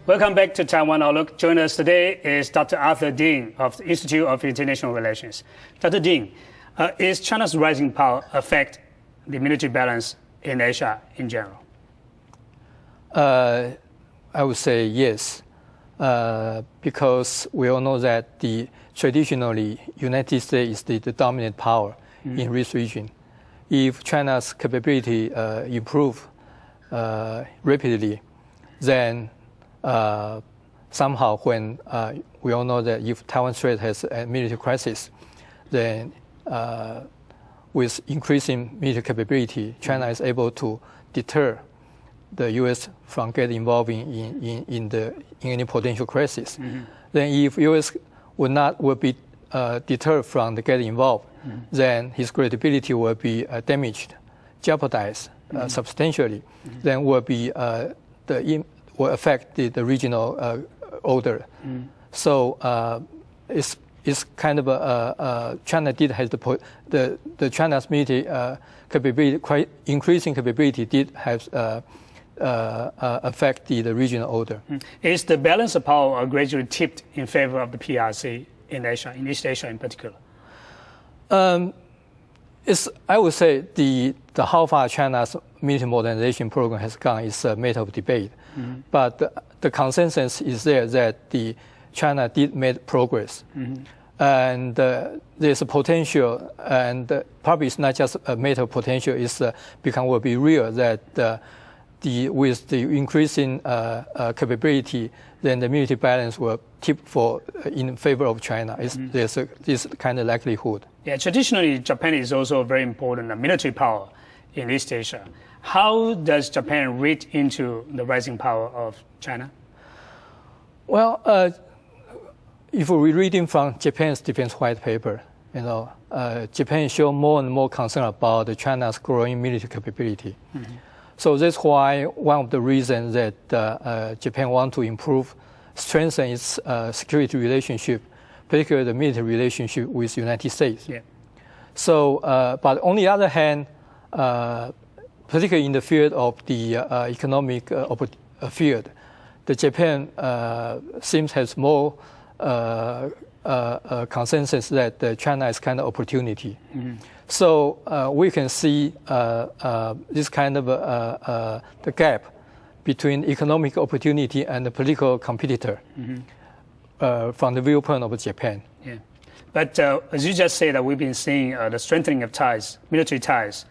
Welcome back to Taiwan Outlook. Joining us today is Dr. Arthur Ding of the Institute of International Relations. Dr. Ding, is China's rising power affect the military balance in Asia in general? I would say yes, because we all know that traditionally United States is the dominant power in this region. If China's capability improve rapidly, then somehow when we all know that if Taiwan Strait has a military crisis, then with increasing military capability, China is able to deter the U.S. from getting involved in any potential crisis. Then if U.S. will be deterred from getting involved, then his credibility will be damaged, jeopardized substantially. Then will will affect the regional order. So it's kind of China did have the China's military capability, increasing capability did have affect the regional order. Is the balance of power gradually tipped in favor of the PRC in Asia, in East Asia in particular? I would say how far China's military modernization program has gone is a matter of debate. But the consensus is there that China did make progress. And there's a potential, and probably it's not just a matter of potential, will be real that with the increasing capability, then the military balance will tip in favor of China. There's this kind of likelihood. Yeah, traditionally, Japan is also a very important military power in East Asia. How does Japan read into the rising power of China? Well, if we're reading from Japan's defense white paper, Japan shows more and more concern about China's growing military capability. So that's why one of the reasons that Japan wants to strengthen its security relationship, particularly the military relationship with the United States. Yeah. So, but on the other hand, particularly in the field of the economic field, the Japan seems has more consensus that China is kind of opportunity. So we can see this kind of the gap between economic opportunity and the political competitor from the viewpoint of Japan. Yeah. But as you just said, we've been seeing the strengthening of ties, military ties,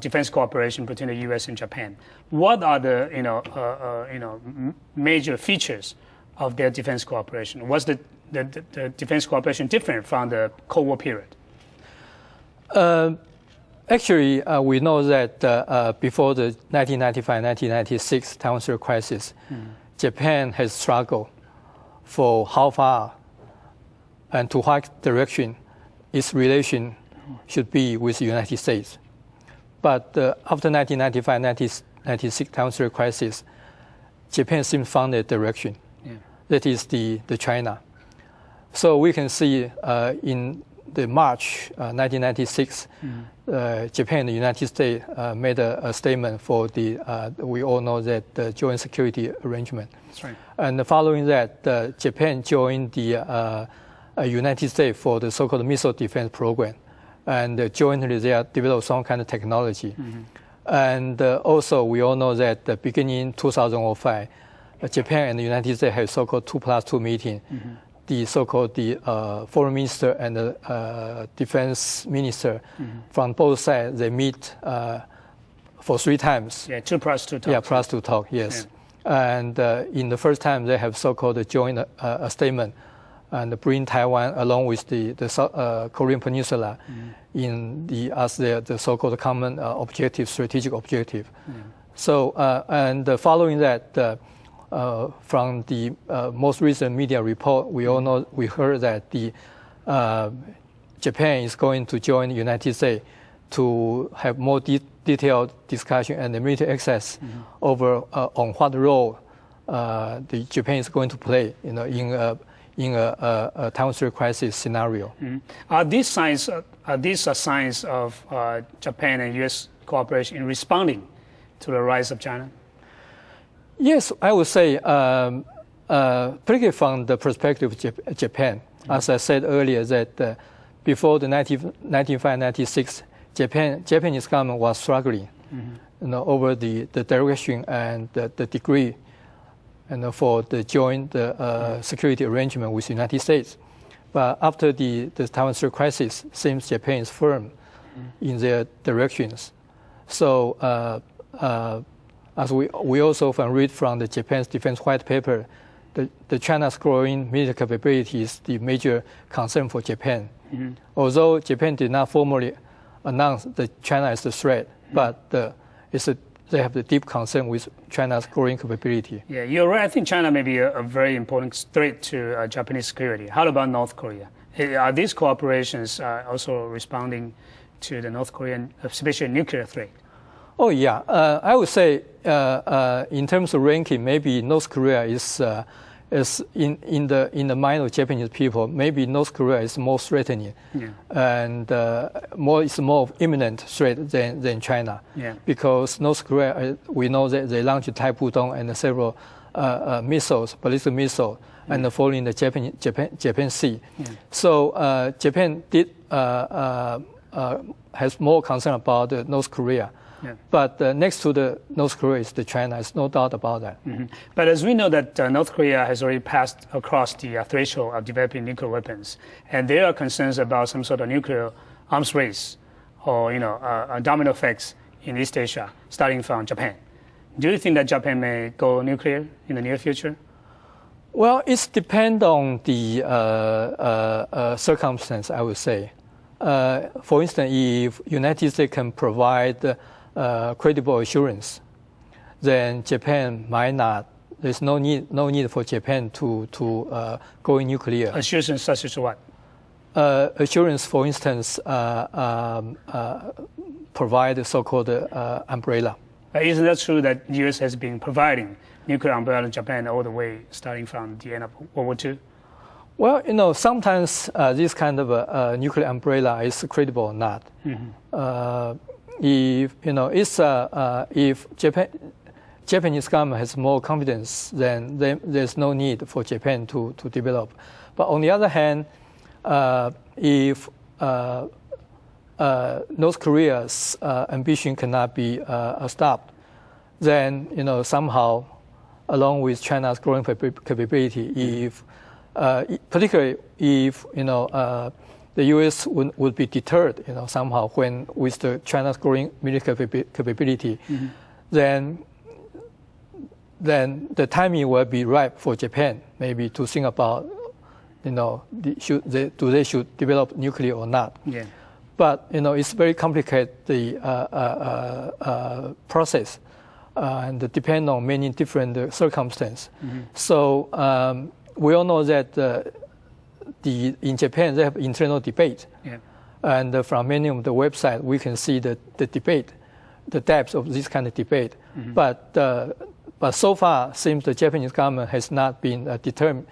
defense cooperation between the U.S. and Japan. What are the major features of their defense cooperation? Was the defense cooperation different from the Cold War period? Actually, we know that before the 1995-1996 Taiwan Strait crisis, Japan has struggled for how far and to what direction its relation should be with the United States. But after 1995-1996 Taiwan Strait crisis, Japan seems found a direction. Yeah. That is the China. So we can see in the March 1996, Japan and the United States made a statement for we all know that the joint security arrangement. That's right. And following that, Japan joined the United States for the so-called missile defense program. And jointly they developed some kind of technology. And also we all know that beginning in 2005, Japan and the United States had so-called 2+2 meeting. The so-called foreign minister and the defense minister from both sides, they meet for 3 times. Yeah, 2+2 talks. Yeah, +2 talk, yes. Yeah. And in the first time, they have so-called joint statement and bring Taiwan along with the Korean Peninsula as the so-called common objective, strategic objective. So, and following that, from the most recent media report, we heard that Japan is going to join the United States to have more detailed discussion and the military access over on what role the Japan is going to play, in a Taiwan Strait crisis scenario. Are these signs of Japan and U.S. cooperation in responding to the rise of China? Yes, I would say, particularly from the perspective of Japan, as I said earlier, that before the 1995-96, Japanese government was struggling, over the direction and the degree, for the joint security arrangement with the United States. But after the Taiwan Strait crisis, seems Japan is firm in their directions. So as we also read from the Japan's defense white paper, the China's growing military capability is the major concern for Japan. Although Japan did not formally announce that China is the threat, but they have the deep concern with China's growing capability. Yeah, you're right. I think China may be a very important threat to Japanese security. How about North Korea? Are these cooperations also responding to the North Korean, especially nuclear threat? Oh yeah, I would say in terms of ranking, maybe North Korea is in the mind of Japanese people. Maybe North Korea is more threatening, and it's more imminent threat than China. Because North Korea, we know that they launched Taipudong and several missiles, ballistic missiles, and following the Japan Sea. So Japan has more concern about North Korea. But next to the North Korea is the China. There's no doubt about that. But as we know that North Korea has already passed across the threshold of developing nuclear weapons, and there are concerns about some sort of nuclear arms race or domino effects in East Asia, starting from Japan. Do you think that Japan may go nuclear in the near future? Well, it depends on the circumstance, I would say. For instance, if United States can provide credible assurance, then Japan might not. There's no need for Japan to go nuclear. Assurance such as what? Assurance, for instance, provide the so-called umbrella. Isn't that true that the U.S. has been providing nuclear umbrella in Japan all the way starting from the end of World War II? Well, sometimes this kind of nuclear umbrella is credible or not. If Japanese government has more confidence, then there's no need for Japan to develop. But on the other hand, if North Korea's ambition cannot be stopped, then somehow, along with China's growing capability, particularly if the U.S. would be deterred, somehow when with the China's growing military capability, then the timing will be ripe for Japan maybe to think about, do they should develop nuclear or not. But it's very complicated the process, and depend on many different circumstances. So we all know that in Japan, they have internal debate. And from many of the websites, we can see the debate, the depth of this kind of debate. But so far, seems the Japanese government has not been determined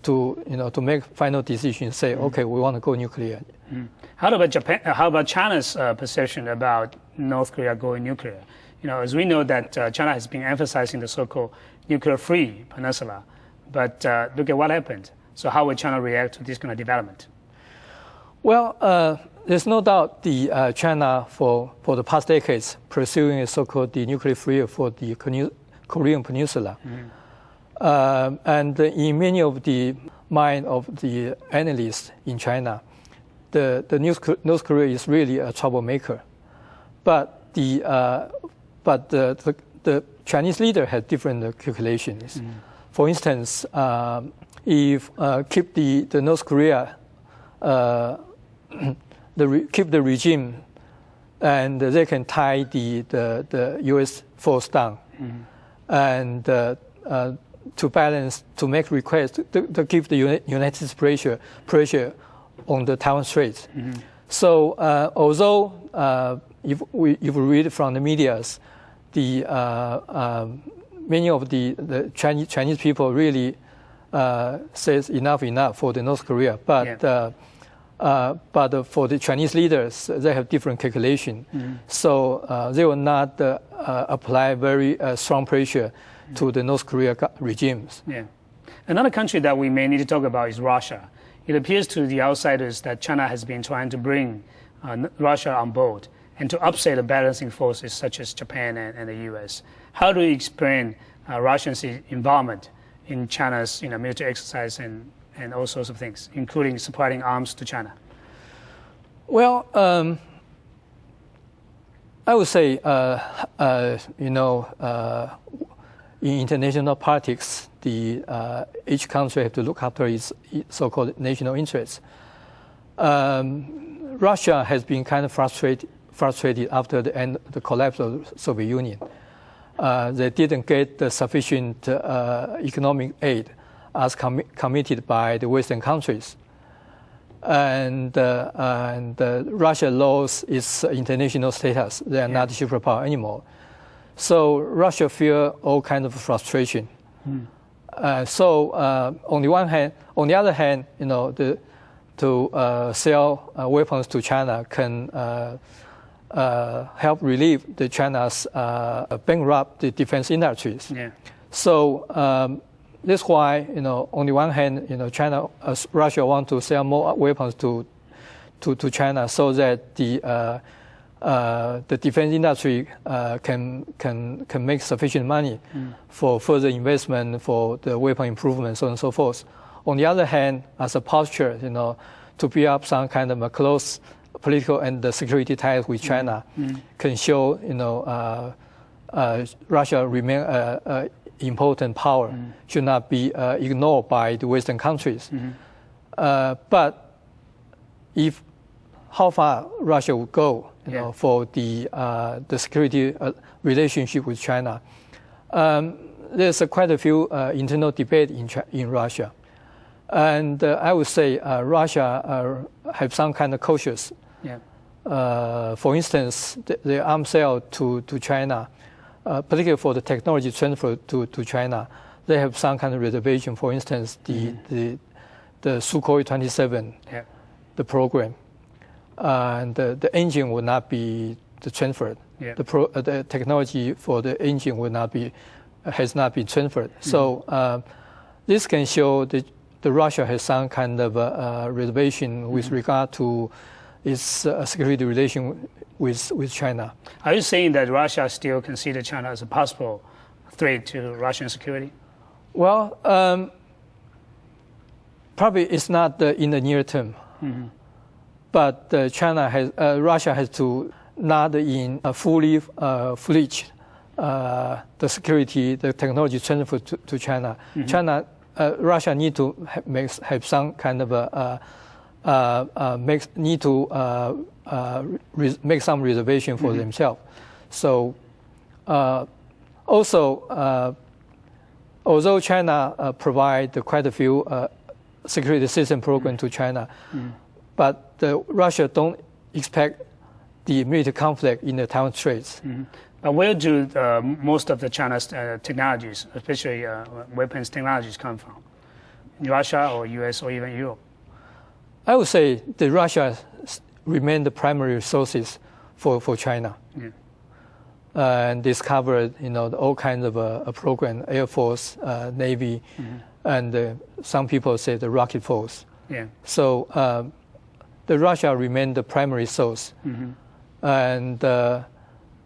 to make final decisions, say, okay, we want to go nuclear. How about Japan? How about China's perception about North Korea going nuclear? As we know that China has been emphasizing the so-called nuclear-free peninsula, but look at what happened. So how will China react to this kind of development? Well, there's no doubt the China for the past decades pursuing a so-called the nuclear-free for the Korean Peninsula. And in many of the mind of the analysts in China, the North Korea is really a troublemaker. But the Chinese leader had different calculations. For instance, if keep the North Korea, keep the regime, and they can tie the U.S. force down, and to balance, to make requests, to give the United States pressure on the Taiwan Straits. So although if we read from the medias, many of the Chinese people really says enough for the North Korea, but for the Chinese leaders, they have different calculation. So they will not apply very strong pressure to the North Korea regimes. Yeah. Another country that we may need to talk about is Russia. It appears to the outsiders that China has been trying to bring Russia on board and to upset the balancing forces such as Japan and the U.S. How do you explain Russia's involvement in China's military exercise and all sorts of things, including supplying arms to China? Well, I would say, in international politics, each country has to look after its so-called national interests. Russia has been kind of frustrated after the collapse of the Soviet Union. They didn't get the sufficient economic aid as committed by the Western countries. And Russia lost its international status. They are not a superpower anymore. So Russia feels all kinds of frustration. So on the other hand, to sell weapons to China can help relieve China's bankrupt the defense industries. Yeah. So that's why, on the one hand, Russia wants to sell more weapons to China so that the defense industry can make sufficient money for further investment, for the weapon improvement, so on and so forth. On the other hand, as a posture, to build up some kind of a close political and security ties with China can show, Russia remain important power, should not be ignored by the Western countries. But how far Russia would go, for the security relationship with China, there's quite a few internal debate in Russia, and I would say Russia have some kind of cautious. For instance, the arms sale to China, particularly for the technology transfer to China, they have some kind of reservation. For instance, the Sukhoi 27, the program, and the engine will not be transferred. The technology for the engine has not been transferred. So this can show that Russia has some kind of reservation with regard to its security relation with China. Are you saying that Russia still considers China as a possible threat to Russian security? Well, probably it's not in the near term. But Russia has to not in a fully fledged the security, the technology transfer to China. Russia need to have some kind of make some reservation for themselves. So also, although China provide quite a few security system program to China, but Russia don't expect the military conflict in the Taiwan Straits. Where do most of the China's technologies, especially weapons technologies, come from? In Russia or US or even Europe? I would say that Russia remain the primary resources for China. And discovered, all kinds of a program, Air Force, Navy, and some people say the rocket force. So the Russia remained the primary source, and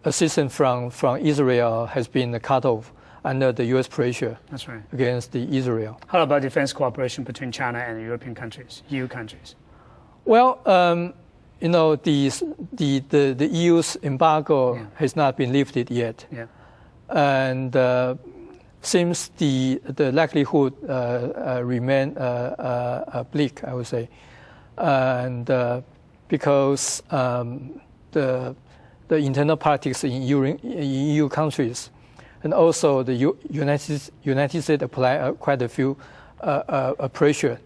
assistance from Israel has been cut off under the U.S. pressure. That's right. Against Israel. How about defense cooperation between China and European countries, EU countries? Well, the EU's embargo has not been lifted yet, and seems the likelihood remain bleak, I would say. And because the internal politics in EU countries, and also the United States apply quite a few pressure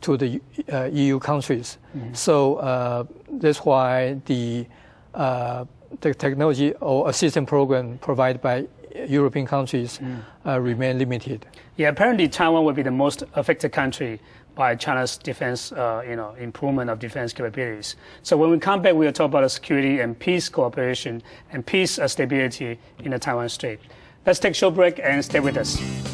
to the EU countries. So that's why the technology or assistance program provided by European countries remain limited. Yeah, apparently Taiwan will be the most affected country by China's defense, improvement of defense capabilities. So when we come back, we'll talk about security and peace cooperation and peace stability in the Taiwan Strait. Let's take a short break and stay with us.